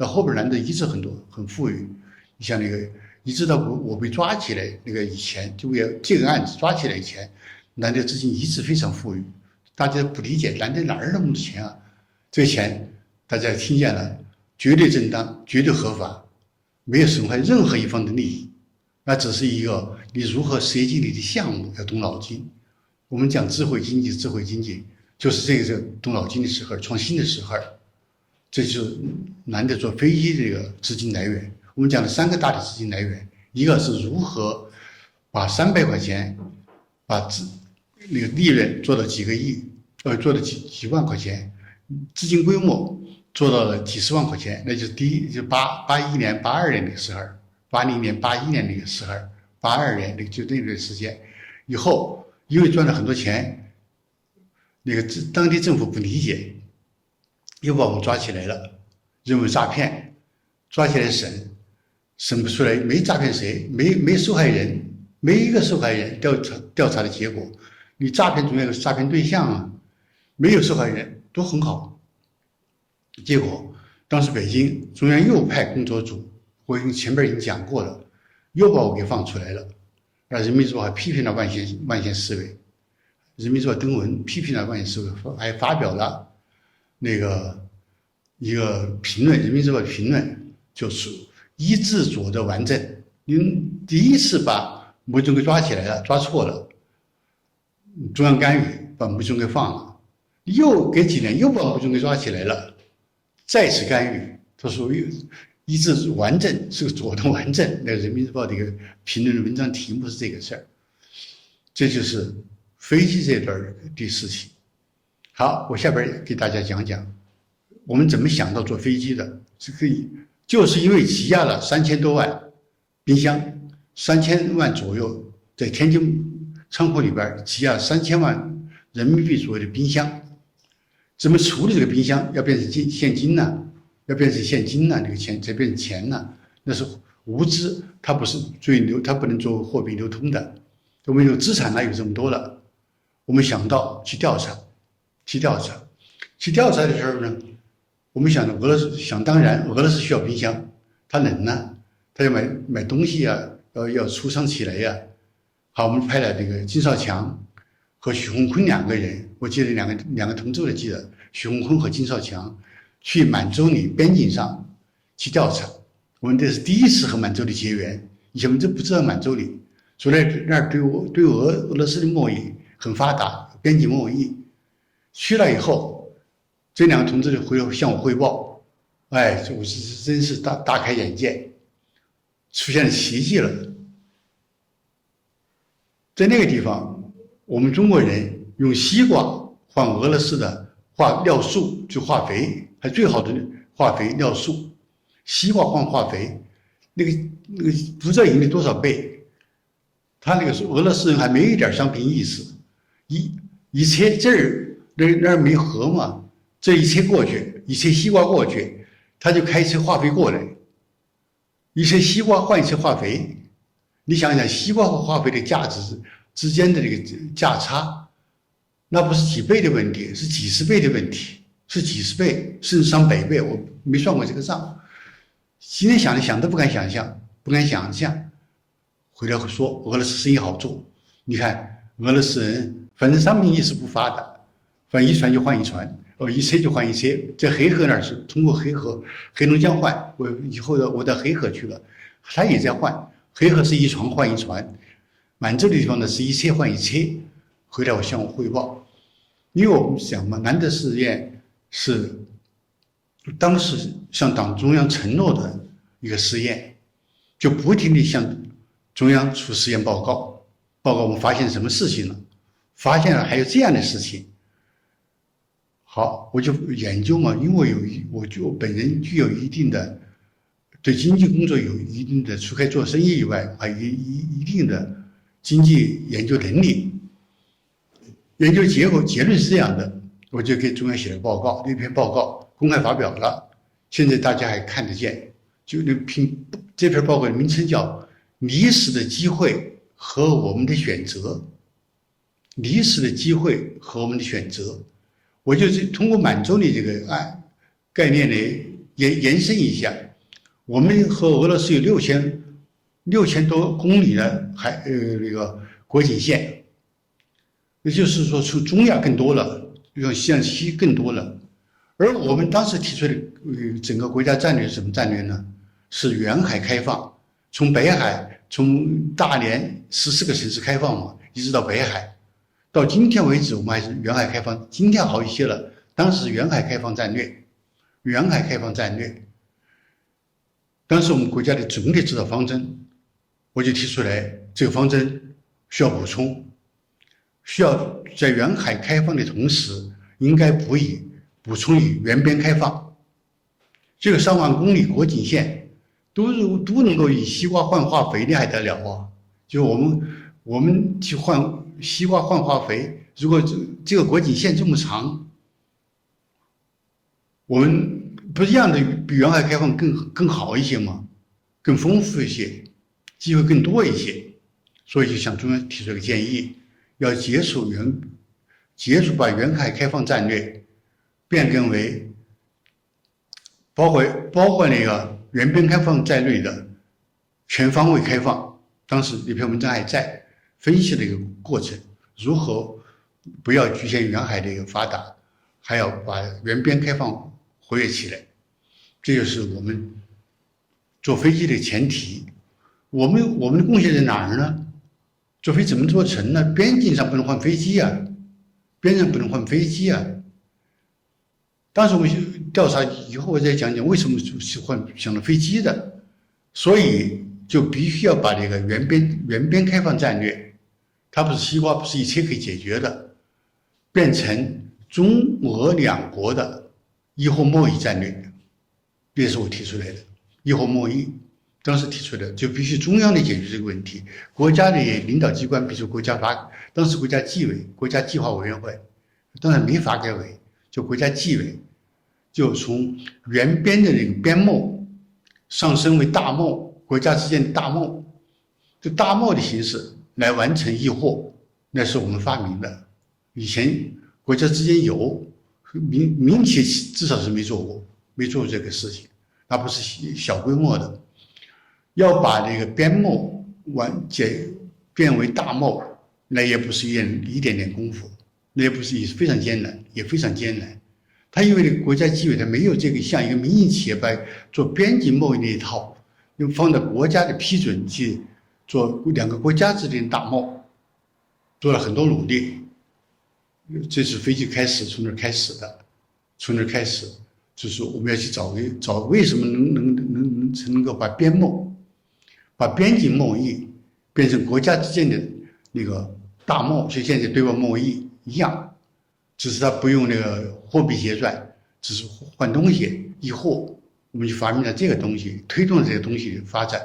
到後邊南的一直很多，很富裕。你像那个，一直到我被抓起来那个以前，就为这個案子抓起來以前，南德至今一直非常富裕。大家不理解南德哪兒那麼多錢啊？這個錢大家聽見了，絕對正當，絕對合法，沒有損害任何一方的利益。那只是一個你如何設計你的項目要動腦筋。我們講智慧經濟，智慧經濟就是這個動腦筋的時候，創新的時候。這就是南德坐飛機的這個資金來源。我們講了3個大的資金來源，一個是如何把300塊錢把那個利潤做到幾個億，做到幾萬塊錢，資金規模做到了幾十萬塊錢，那就是第一，就81年、82年那個時候，80年、81年那個時候，82年那個就那段時間，以後因為賺了很多錢，那個當地政府不理解，又把我們抓起來了，認為詐騙，抓起來審不出來，沒詐騙誰，沒受害人，沒一個受害人，調查的結果，你詐騙總要有詐騙對象啊，沒有受害人都很好。結果當時北京中央又派工作組，我前面已經講過了，又把我給放出來了。而人民日報還批評了萬縣市委，人民日報登文批評了萬縣市委，還發表了那個一個評論，人民日報的評論就是一致左的完整。您第一次把牟宗給抓起來了，抓錯了，中央干預把牟宗給放了，又給幾年又把牟宗給抓起來了，再次干預，他說一致完整是個左的完整。那個人民日報的一個評論的文章題目是這個事兒，這就是飛機這段的事情。好，我下邊給大家講講我們怎麼想到坐飛機的。這個就是因為積壓了3000多萬冰箱，3000萬左右，在天津倉庫裡邊積壓了3000萬人民幣左右的冰箱，怎麼處理這個冰箱？要變成現金呢？要變成現金呢？這個錢才變成錢呢？那是無資，它不是它不能作為貨幣流通的。我們有資產哪有這麼多了？我們想到去調查的時候呢，我們想當然俄羅斯需要冰箱，他能呢，他要買東西啊，要儲藏起來呀。好，我們派了這個金少強和許洪坤2個人，我記得兩個同志我記得，許洪坤和金少強去滿洲里邊境上去調查。我們這是第一次和滿洲里結緣，以前我們都不知道滿洲里，所以那兒對俄羅斯的貿易很發達，邊境貿易。去了以後，這2個同志回來向我匯報，哎，我是真是大開眼界，出現了奇蹟了。在那個地方，我們中國人用西瓜換俄羅斯的尿素，就化肥，還最好的化肥尿素，西瓜換化肥，那個不知道贏了多少倍。他那個俄羅斯人還沒一點商品意識，一切這兒那兒沒河嘛，這一切過去，一切西瓜過去，他就開一車化肥過來，一車西瓜換一車化肥。你想想，西瓜和化肥的價值之間的這個價差，那不是幾倍的問題，是幾十倍的問題，是幾十倍甚至上百倍，我沒算過這個賬。今天想都不敢想象，回來說俄羅斯生意好做，你看俄羅斯人反正商品意識不發達，反正一船就換一船，一車就換一車。在黑河那兒是通過黑龍江換，我以後我到黑河去了，他也在換。黑河是一船換一船，滿洲的地方呢是一車換一車。回來向我匯報，因為我們講嘛，南德試驗是當時向黨中央承諾的一個試驗，就不停地向中央出實驗報告我們發現什麼事情了，發現了還有這樣的事情。好，我就研究嘛，因為我本人具有一定的對經濟工作有一定的，除開做生意以外，還有一定的經濟研究能力。研究結論是這樣的，我就給中央寫了報告，那篇報告公開發表了，現在大家還看得見。就這篇報告的名稱叫《歷史的機會和我們的選擇》。歷史的機會和我們的選擇，我就是通過滿洲里這個概念呢，延伸一下，我們和俄羅斯有6000多公里的那个国境線，也就是說，從中亞更多了，向西更多了。而我們當時提出的整個國家戰略是什麼戰略呢？是遠海開放，從北海，從大連14個城市開放嘛，一直到北海。到今天為止，我們還是遠海開放，今天好一些了。當時遠海開放戰略，遠海開放戰略，當時我們國家的總體指導方針，我就提出來，這個方針需要補充，需要在遠海開放的同時，應該補充以沿邊開放。這個3萬公里國境線都能夠以西瓜換化肥，那還得了啊？就我們去換西瓜換化肥，如果這個國境線這麼長，我們不是一樣的比遠海開放更好一些嗎？更豐富一些，機會更多一些。所以就向中央提出一個建議，要結束把遠海開放戰略變更為包括那個沿邊開放在內的全方位開放。當時那篇文章還在分析了一個過程，如何不要局限遠海的一個發達，還要把沿邊開放活躍起來。這就是我們坐飛機的前提。我們的貢獻在哪兒呢？坐飛機怎麼做成呢？邊境上不能換飛機啊，邊上不能換飛機啊。當時我們調查以後，我再講講為什麼是想到飛機的，所以就必須要把這個沿邊開放戰略，它不是西瓜，不是一切可以解決的，變成中俄兩國的以後貿易戰略，這是我提出來的。以後貿易當時提出的，就必須中央來解決這個問題，國家的領導機關，比如當時國家紀委、國家計劃委員會，當然沒發改委，就國家紀委，就從沿邊的那個邊貿上升為大貿，國家之間的大貿，就大貿的形式來完成易貨，那是我們發明的。以前國家之間有民企至少是沒做過這個事情，那不是小規模的。要把這個邊貿變為大貿，那也不是一點點功夫，那也不是，也非常艱難，也非常艱難。他因為國家紀委他沒有這個像一個民營企業把做邊境貿易那一套，又放到國家的批准去做兩個國家之間的大貿，做了很多努力。這是飛機開始從那兒開始的，從那兒開始就是我們要去找為什麼能夠把邊境貿易變成國家之間的那個大貿，就現在對外貿易一樣，只是它不用那個貨幣結算，只是換東西易貨，我們就發明了這個東西，推動了這個東西的發展。